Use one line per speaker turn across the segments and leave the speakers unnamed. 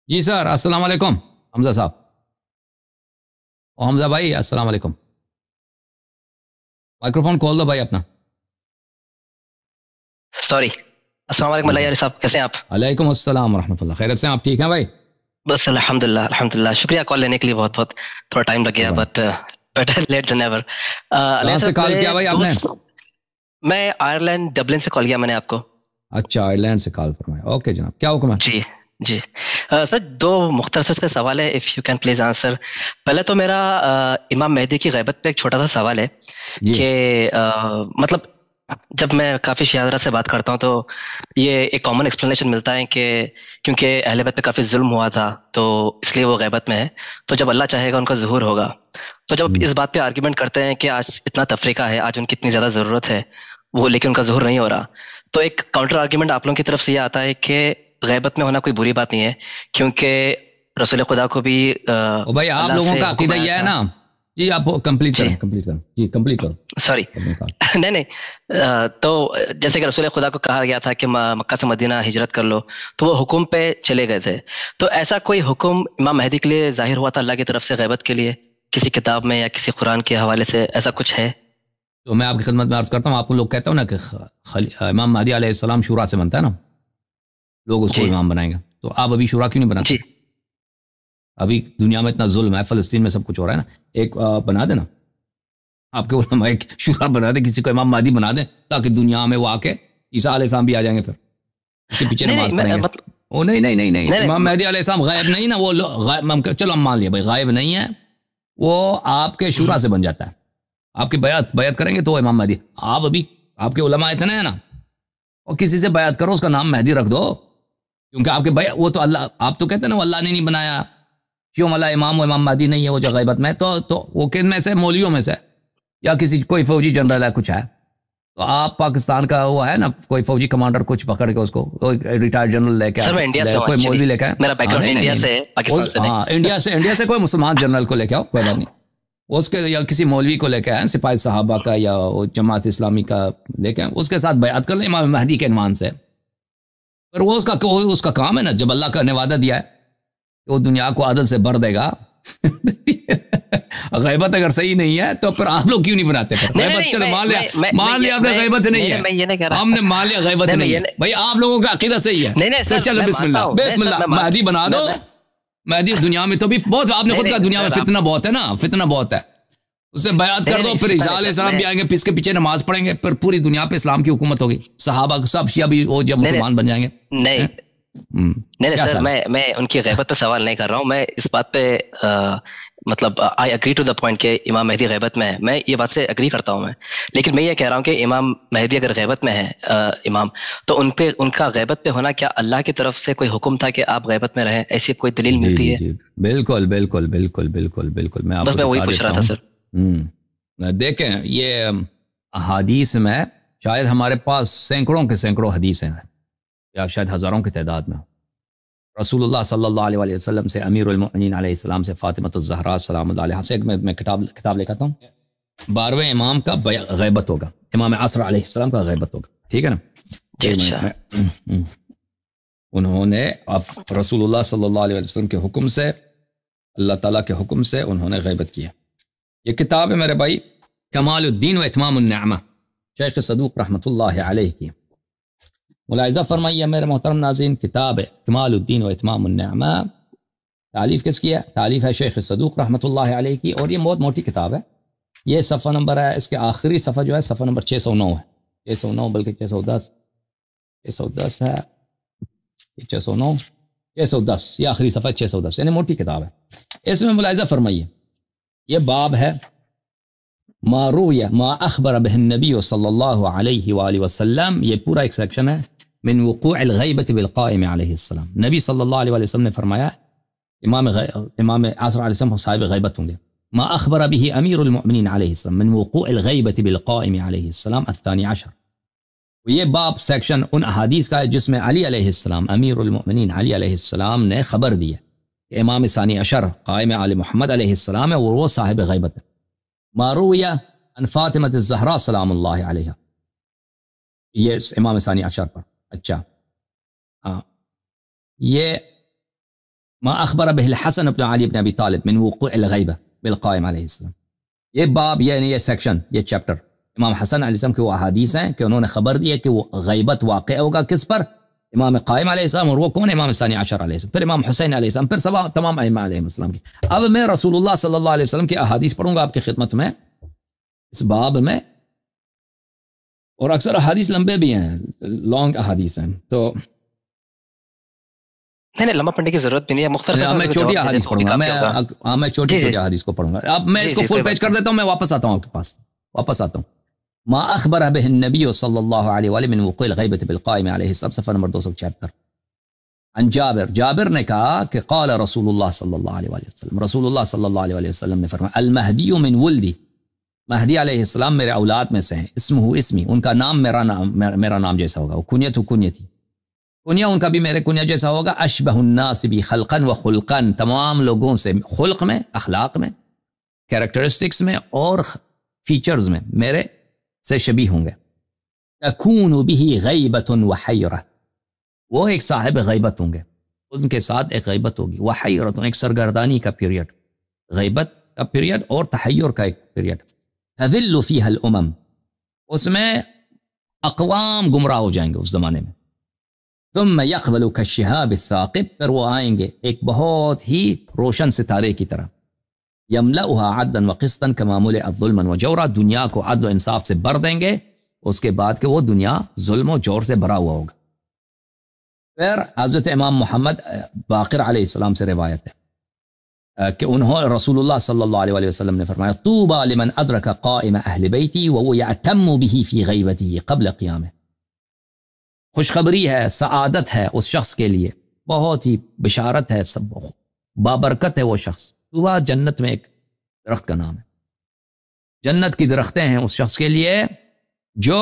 جی سر السلام علیکم حمزہ صاحب اور حمزہ بھائی السلام علیکم. مائکرو فون کھول دو بھائی اپنا.
سوری. السلام علیکم
جی
اللہ
سر.
یار صاحب، کیسے ہیں آپ؟
علیکم السلام ورحمۃ اللہ. خیریت سے ہیں آپ؟ ٹھیک ہیں بھائی؟
بس الحمد للہ الحمد للہ، شکریہ کال لینے کے لیے. بہت بہت تھوڑا ٹائم لگ
کوئی
گیا
بات
but better late than ever.
کہاں
علیہ
سے
صاحب
کال کیا
میرے
بھائی آپ نے؟
دوست، میں آئرلینڈ ڈبلن سے کال کیا میں نے آپ کو.
اچھا آئرلینڈ سے کال فرمایا. اوکے جناب کیا حکم ہے؟
جی جی سر، دو مختصر سے سوال ہے، if you can please answer. پہلے تو میرا امام مہدی کی غیبت پہ ایک چھوٹا سا سوال ہے
جی
کہ مطلب جب میں کافی شیعہ حضرات سے بات کرتا ہوں تو یہ ایک کامن ایکسپلینیشن ملتا ہے کہ کیونکہ اہل بیت پہ کافی ظلم ہوا تھا تو اس لیے وہ غیبت میں ہے، تو جب اللہ چاہے گا ان کا ظہور ہوگا. تو جب اس بات پہ آرگیومنٹ کرتے ہیں کہ آج اتنا تفریقہ ہے، آج ان کی اتنی زیادہ ضرورت ہے وہ، لیکن ان کا ظہور نہیں ہو رہا، تو ایک کاؤنٹر آرگیومنٹ آپ لوگوں کی طرف سے یہ آتا ہے کہ غیبت میں ہونا کوئی بری بات نہیں ہے، کیونکہ رسول خدا کو بھی
او بھائی آپ
اللہ
لوگوں
سے
کا
حکم
عقیدہ
آیا
یہ ہے
تھا.
نا. جی آپ کمپلیٹ
جی
کریں کمپلیٹ کریں. جی کمپلیٹ کرو
سوری.
اپنے کال.
نہیں نہیں، تو جیسے کہ رسول خدا کو کہا گیا تھا کہ مکہ سے مدینہ ہجرت کر لو، تو وہ حکم پہ چلے گئے تھے. تو ایسا کوئی حکم امام مہدی کے لیے ظاہر ہوا تھا اللہ کی طرف سے غیبت کے لیے کسی کتاب میں یا کسی قرآن کے حوالے سے، ایسا کچھ ہے؟
تو میں آپ کی خدمت میں عرض کرتا ہوں. آپ کو لوگ کہتے ہو نا کہ امام مہدی علیہ السلام شورا سے بنتا ہے نا، لوگ اس کو
جی
امام بنائیں گے. تو آپ ابھی شورا کیوں نہیں بناتے؟
جی
ابھی دنیا میں اتنا ظلم ہے، فلسطین میں سب کچھ ہو رہا ہے نا. ایک بنا دینا آپ کے علماء ایک شورا بنا دیں، کسی کو امام مہدی بنا دیں تاکہ دنیا میں وہ آ کے عیسیٰ علیہ السلام بھی آ جائیں گے، پھر اس کے پیچھے
نہیں
نماز
نہیں
پڑھیں گے.
مطلب
او نہیں نہیں نہیں نہیں،
نہیں
امام
نہیں
مہدی علیہ السلام غائب نہیں نا. وہ چلو ہم مان لیا بھائی غائب نہیں ہے، وہ آپ کے شورا سے بن جاتا ہے. آپ کی بیعت کریں گے تو وہ امام مہدی. آپ ابھی آپ کے علماء اتنے ہیں نا، اور کسی سے بیعت کرو اس کا نام مہدی رکھ دو، کیونکہ آپ کے وہ تو اللہ، آپ تو کہتے ہیں نا وہ اللہ نے نہیں بنایا، کیوں والا امام و امام مہدی نہیں ہے وہ جو غیبت میں. تو وہ کن میں سے؟ مولویوں میں سے، یا کسی کوئی فوجی جنرل ہے کچھ ہے. تو آپ پاکستان کا وہ ہے نا کوئی فوجی کمانڈر کچھ پکڑ کے اس کو ریٹائرڈ جنرل لے کے
سر، میں انڈیا سے ہوں
کوئی
ایکچولی،
مولوی لے کے آئے.
میرا بیک
ہاں
گراؤنڈ
نہیں نہیں
انڈیا
نہیں
سے ہے، پاکستان سے نہیں.
ہاں انڈیا سے کوئی مسلمان جنرل کو لے کے آؤ، کوئی بات نہیں. اس کے یا کسی مولوی کو لے کے آئے، سپاہی صحابہ کا یا جماعت اسلامی کا لے کے اس کے ساتھ بیعت کر لیں امام مہدی کے عنوان سے. پر وہ اس کا کام ہے نا، جب اللہ کا نے وعدہ دیا ہے کہ وہ دنیا کو عدل سے بھر دے گا. غیبت اگر صحیح نہیں ہے تو پھر آپ لوگ کیوں نہیں بناتے؟ پھر غیبت چلو مان لیا آپ نے غیبت نہیں ہے،
میں یہ نہیں کہہ رہا،
ہم نے مان لیا غیبت نہیں ہے. بھائی آپ لوگوں کا عقیدہ صحیح ہے
نہیں نہیں
تو
سر،
چلو
میں
بسم
مانتا
اللہ
ہوں،
بسم اللہ مہدی بنا دو. مہدی دنیا میں تو بھی بہت، آپ نے خود کہا دنیا میں فتنہ بہت ہے نا، فتنہ بہت ہے. اس سے بیعت کر دو، پھر عیسیٰ علیہ السلام بھی آئیں گے، پھر اس کے پیچھے نماز پڑھیں گے، پھر پوری دنیا پہ اسلام کی حکومت ہوگی. صحابہ سب شیعہ بھی وہ جب مسلمان بن جائیں گے.
نہیں نہیں سر، میں ان کی غیبت پہ سوال نہیں کر رہا ہوں. میں اس بات پہ مطلب I agree to the point کہ امام مہدی غیبت میں ہے، میں یہ بات سے اگری کرتا ہوں میں. لیکن میں یہ کہہ رہا ہوں کہ امام مہدی اگر غیبت میں ہے امام، تو ان کا غیبت پہ ہونا کیا اللہ کی طرف سے کوئی حکم تھا کہ آپ غیبت میں رہیں؟ ایسی کوئی دلیل
جی
ملتی
جی
ہے؟
جی بالکل بالکل بالکل بالکل بالکل. میں آپ
بس
کو
میں وہی
دکھا
پوچھ رہا
دیتا
تھا
ہوں.
سر.
دیکھیں یہ احادیث میں شاید ہمارے پاس سینکڑوں کے سینکڑوں حدیثیں ہیں، یا شاید ہزاروں کی تعداد میں. رسول اللہ صلی اللہ علیہ وسلم سے، امیر المؤمنین علیہ السلام سے، فاطمہ الزہرا سلام اللہ علیہ سے. میں کتاب لے کہتا ہوں 12ویں امام کا غیبت ہوگا، امام عصر علیہ السلام کا غیبت ہوگا. ٹھیک ہے نا؟
جی اچھا.
انہوں نے رسول اللہ صلی اللہ علیہ وسلم کے حکم سے، اللہ تعالیٰ کے حکم سے انہوں نے غیبت کیا. یہ کتاب ہے میرے بھائی کمال الدین و اتمام النعمہ، شیخ صدوق رحمۃ اللہ علیہ کی. ملاحظہ فرمائیے میرے محترم ناظرین، کتاب ہے کمال الدین و اتمام النعمہ. تعلیف کس کی ہے؟ تعلیف ہے شیخ صدوق رحمۃ اللہ علیہ کی، اور یہ بہت موٹی کتاب ہے. یہ صفحہ نمبر ہے، اس کے آخری صفحہ جو ہے صفحہ نمبر 609 ہے. 609 بلکہ 610 ہے، 610 یہ آخری صفحہ 610، یعنی موٹی کتاب ہے. اس میں ملاحظہ فرمائیے یہ باب ہے ما روی ما اخبر به النبی صلی اللہ علیہ وآلہ وسلم. یہ پورا ایک سیکشن ہے من وقوع الغیبت بالقائم علیہ السلام. نبی صلی اللہ علیہ وسلم نے فرمایا امام عصر علیہ السلام صاحب غیبت ہوں گے. ما اخبر به امیر المؤمنین علیہ السلام من وقوع الغیبت بالقائم علیہ السلام الثانی عشر. یہ باب سیکشن ان احادیث کا ہے جس میں علی علیہ السلام، امیر المؤمنین علی علیہ السلام نے خبر دی ہے کہ امام ثانی عشر قائم آل محمد علیہ السلام ہے، وہ صاحب غیبت ہے. ما روی عن فاطمہ الزہرا سلام اللہ علیہ، یہ امام ثانی عشر پر. اچھا ہاں، یہ ما اخبر به الحسن بن علی بن ابی طالب من وقوع الغیبہ بالقائم علیہ السلام. یہ باب یعنی یہ سیکشن یہ چیپٹر امام حسن علیہ السلام کے وہ احادیث ہیں کہ انہوں نے خبر دی ہے کہ وہ غیبت واقع ہوگا کس پر؟ امام قائم علیہ السلام. اور وہ کون؟ امام ثانی عشر علیہ السلام، پھر امام حسین علیہ السلام، پھر سب تمام ائمہ علیہ السلام کی. اب میں رسول اللہ صلی اللہ علیہ وسلم کی احادیث پڑھوں گا آپ کی خدمت میں اس باب میں، اور اکثر احادیث لمبے بھی ہیں، لانگ احادیث ہیں، تو
نہیں لمبا پڑھنے کی ضرورت بھی نہیں ہے، مختصر
میں چھوٹی احادیث پڑھوں گا. میں چھوٹی احادیث کو پڑھوں گا. اب میں اس کو فل پیج کر دیتا ہوں، میں واپس آتا ہوں آپ کے پاس، واپس آتا ہوں. ما اخبر به النبی صلی اللہ علیہ وآلہ من وقوع الغیبۃ بالقائم علیہ السلام، صفحہ نمبر 276. عن جابر نے کہا کہ قال رسول اللہ صلی اللہ علیہ وآلہ وسلم، رسول اللہ صلی اللہ علیہ وآلہ وسلم نے فرمایا المہدی من ولدی، مہدی علیہ السلام میرے اولاد میں سے ہیں، اسمہ اسمی، ان کا نام میرا نام جیسا ہوگا، کنیتہ کنیتی، کنیا ان کا بھی میرے کنیا جیسا ہوگا. اشبہ الناس بی خلقا و خلقا، تمام لوگوں سے خلق میں، اخلاق میں، کیریکٹرسٹکس میں اور فیچرز میں میرے سے شبیہ ہوں گے. تکون بہ غیبۃ و حیرہ، وہ ایک صاحب غیبت ہوں گے، ان کے ساتھ ایک غیبت ہوگی، و حیرۃ، ایک سرگردانی کا پیریڈ، غیبت کا پیریڈ اور تحیر کا ایک پیریڈ. تذل فیہا الامم، اس میں اقوام گمراہ ہو جائیں گے اس زمانے میں. ثم يقبل كالشهاب الثاقب، پھر وہ آئیں گے ایک بہت ہی روشن ستارے کی طرح. يملأها عدلا وقسطا كما ملئت ظلما وجورا، دنیا کو عدل و انصاف سے بھر دیں گے اس کے بعد کہ وہ دنیا ظلم و جور سے بھرا ہوا ہوگا. پھر حضرت امام محمد باقر علیہ السلام سے روایت ہے کہ انہوں رسول اللہ صلی اللہ علیہ وسلم نے فرمایا طوبى لمن ادرک قائم اہل بیتی وهو يأتم به في غیبته قبل قیامه، خوشخبری ہے، سعادت ہے اس شخص کے لیے، بہت ہی بشارت ہے، سب بابرکت ہے وہ شخص. طوبیٰ جنت میں ایک درخت کا نام ہے، جنت کی درختیں ہیں اس شخص کے لیے جو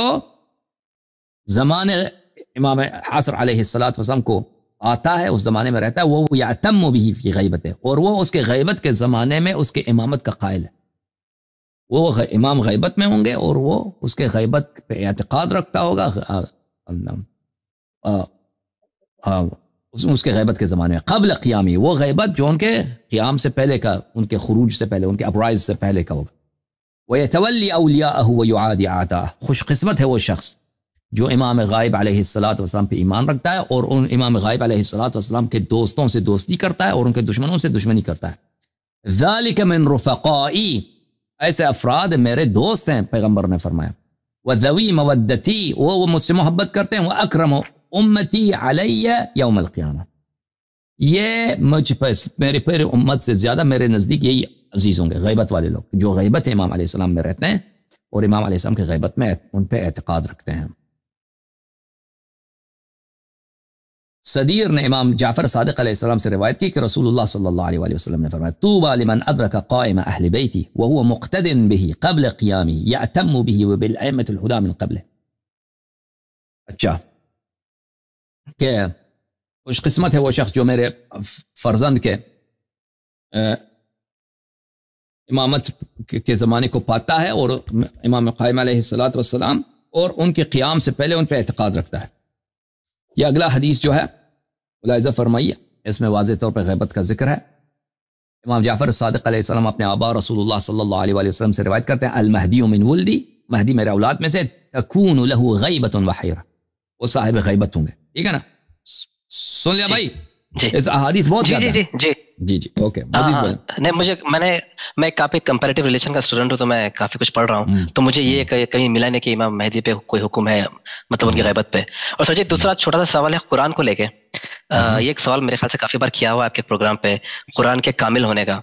زمانے امام حسر علیہ السلام کو آتا ہے، اس زمانے میں رہتا ہے. وہ یعتم به فی غیبت، اور وہ اس کے غیبت کے زمانے میں اس کے امامت کا قائل ہے. وہ امام غیبت میں ہوں گے اور وہ اس کے غیبت پہ اعتقاد رکھتا ہوگا اس کے غیبت کے زمانے میں قبل قیامی، وہ غیبت جو ان کے قیام سے پہلے کا، ان کے خروج سے پہلے، ان کے اپرائز سے پہلے کا ہوگا. وَيَتَوَلِّ أَوْلِيَاءَهُ وَيُعَادِ أَعْدَاءَهُ، خوش قسمت ہے وہ شخص جو امام غائب علیہ السلام پہ ایمان رکھتا ہے اور ان امام غائب علیہ السلام کے دوستوں سے دوستی کرتا ہے اور ان کے دشمنوں سے دشمنی کرتا ہے. ذَلِكَ مِن رُفَقَائِي، ایسے افراد میرے دوست ہیں، پیغمبر نے فرمایا. وَذَوِي مَوَدَّتِي، وہ مجھ سے محبت کرتے ہیں. وَأَكْرَمُ امتی علیہ یوم القیامہ، یہ مجھ پر میرے پورے امت سے زیادہ میرے نزدیک یہی عزیز ہوں گے، غیبت والے لوگ جو غیبت امام علیہ السلام میں رہتے ہیں اور امام علیہ السلام کی غیبت میں ان پہ اعتقاد رکھتے ہیں. صدیر نے امام جعفر صادق علیہ السلام سے روایت کی کہ رسول اللہ صلی اللہ علیہ وآلہ وسلم نے فرمایا طوبى لمن ادرک قائم اہل بیتی وهو مقتد به قبل قیامه یأتم به وبالائمة الهدى من قبله. اچھا، کہ خوش قسمت ہے وہ شخص جو میرے فرزند کے امامت کے زمانے کو پاتا ہے اور امام قائم علیہ السلام اور ان کے قیام سے پہلے ان پہ اعتقاد رکھتا ہے. یہ اگلا حدیث جو ہے ملاحظہ فرمائیے، اس میں واضح طور پہ غیبت کا ذکر ہے. امام جعفر صادق علیہ السلام اپنے آبا رسول اللہ صلی اللہ علیہ وآلہ وسلم سے روایت کرتے ہیں المہدی من ولدی، مہدی میرے اولاد میں سے، تکون له غیبت وحیرہ، وہ صاحب غیبت ہوں گے. ٹھیک ہے نا، سن لیا بھائی؟ اس احادیث بہت زیادہ جی اوکے.
نہیں، میں کافی کمپیریٹیو ریلیشن کا اسٹوڈنٹ ہوں، تو میں کافی کچھ پڑھ رہا ہوں، تو مجھے یہ کہیں ملا نہیں کہ امام مہدی پہ کوئی حکم ہے، مطلب ان کی غیبت پہ. اور سر جی دوسرا چھوٹا سا سوال ہے قرآن کو لے کے. یہ ایک سوال میرے خیال سے کافی بار کیا ہوا آپ کے پروگرام پہ، قرآن کے کامل ہونے کا.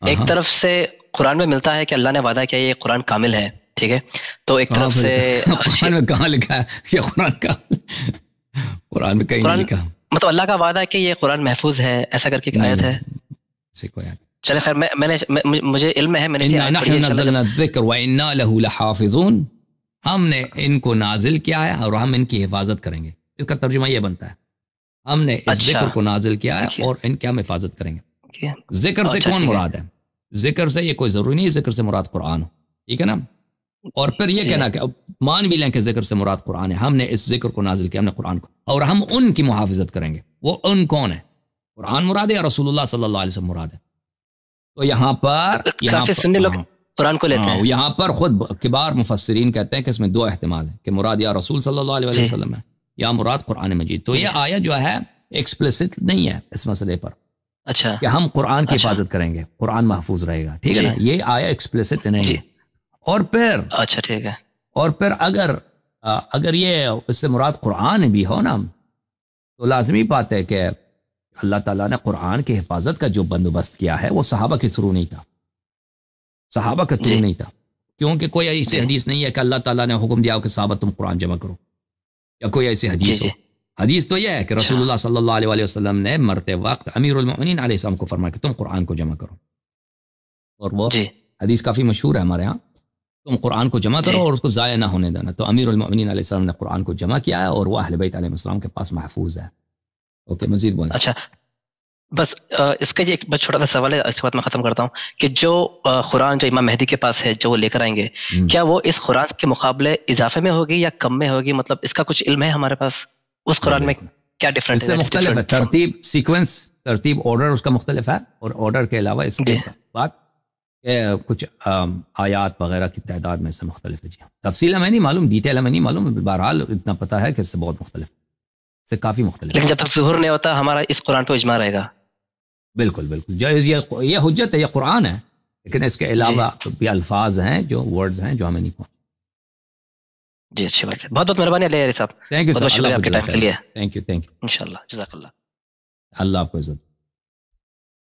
ایک طرف سے قرآن میں ملتا ہے کہ اللہ نے وعدہ کیا یہ قرآن کامل ہے، ٹھیک ہے، تو ایک طرف سے
قرآن میں کہاں لکھا ہے یہ قرآن کا؟ قرآن میں کہیں لکھا،
مطلب اللہ کا وعدہ ہے کہ یہ قرآن محفوظ ہے، ایسا کر کے ایک آیت ہے. چلے خیر، میں نے مجھے علم ہے، میں نے
اِنَّا نَحْنُ نَزَّلْنَا الذِّكْرَ وَإِنَّا لَهُ لَحَافِظُونَ، ہم نے ان کو نازل کیا ہے اور ہم ان کی حفاظت کریں گے. اس کا ترجمہ یہ بنتا ہے ہم نے اس ذکر کو نازل کیا ہے اور ان کی ہم حفاظت کریں گے. ذکر سے کون مراد ہے؟ ذکر سے یہ کوئی ضروری نہیں، ذکر سے مراد قرآن ہو، ٹھیک ہے نا. اور پھر یہ کہنا کہ مان بھی لیں کہ ذکر سے مراد قرآن ہے، ہم نے اس ذکر کو نازل کیا، ہم نے قرآن کو، اور ہم ان کی محافظت کریں گے. وہ ان کون ہے؟ قرآن مراد ہے یا رسول اللہ صلی اللہ علیہ وسلم مراد ہے؟ تو یہاں پر
کافی سننے لوگ قرآن کو لیتے ہیں.
یہاں پر خود کبار مفسرین کہتے ہیں کہ اس میں دو احتمال ہیں کہ مراد یا رسول صلی اللہ علیہ وسلم ہے یا مراد قرآن مجید. تو یہ آیت جو ہے ایکسپلیسٹ نہیں ہے اس مسئلے پر
اچھا
کہ ہم قرآن کی حفاظت کریں گے، قرآن محفوظ رہے گا، ٹھیک ہے نا. یہ آیت ایکسپلیسٹ نہیں ہے. اور پھر
اچھا ٹھیک ہے،
اور پھر اگر یہ اس سے مراد قرآن بھی ہو نا تو لازمی بات ہے کہ اللہ تعالیٰ نے قرآن کی حفاظت کا جو بندوبست کیا ہے وہ صحابہ کے تھرو نہیں تھا، صحابہ کے تھرو نہیں تھا. کیونکہ کوئی ایسی حدیث نہیں ہے کہ اللہ تعالیٰ نے حکم دیا کہ صحابہ تم قرآن جمع کرو، یا کوئی ایسی حدیث ہو. حدیث تو یہ ہے کہ رسول اللہ صلی اللہ علیہ وسلم نے مرتے وقت امیر المؤمنین علیہ السلام کو فرمایا کہ تم قرآن کو جمع کرو، اور وہ حدیث کافی مشہور ہے ہمارے ہاں، تم قرآن کو جمع کرو اور اس کو ضائع نہ ہونے دینا. تو امیر المؤمنین علیہ السلام نے قرآن کو جمع کیا ہے اور وہ اہل بیت علیہ السلام کے پاس محفوظ ہے. اوکے مزید بولیں.
اچھا بس اس کا یہ ایک بس چھوٹا سا سوال ہے، اس کے بعد میں ختم کرتا ہوں کہ جو قرآن جو امام مہدی کے پاس ہے جو وہ لے کر آئیں گے، کیا وہ اس قرآن کے مقابلے اضافے میں ہوگی یا کم میں ہوگی؟ مطلب اس کا کچھ علم ہے ہمارے پاس اس قرآن میں کیا ڈفرنٹ ہے؟
اس سے مختلف ہے، ترتیب سیکوینس، ترتیب آرڈر اس کا مختلف ہے، اور آرڈر کے علاوہ اس کے بعد کچھ آیات وغیرہ کی تعداد میں سے مختلف ہے. جی تفصیل ہمیں نہیں معلوم، ڈیٹیل ہمیں نہیں معلوم، بہرحال اتنا پتہ ہے کہ اس سے بہت مختلف ہے، اس سے کافی مختلف.
لیکن جب تک ظہور نہیں ہوتا ہمارا اس قرآن پہ اجماع رہے گا.
بالکل بالکل، جو یہ حجت ہے، یہ قرآن ہے، لیکن اس کے علاوہ بھی الفاظ ہیں جو ورڈز ہیں جو ہمیں نہیں پہنچ.
جی اچھی بات ہے، بہت بہت مہربانی علیہ صاحب.
تھینک یو
بہت شکریہ آپ کے ٹائم کے لیے.
تھینک یو
انشاءاللہ، جزاک اللہ.
اللہ آپ کو عزت.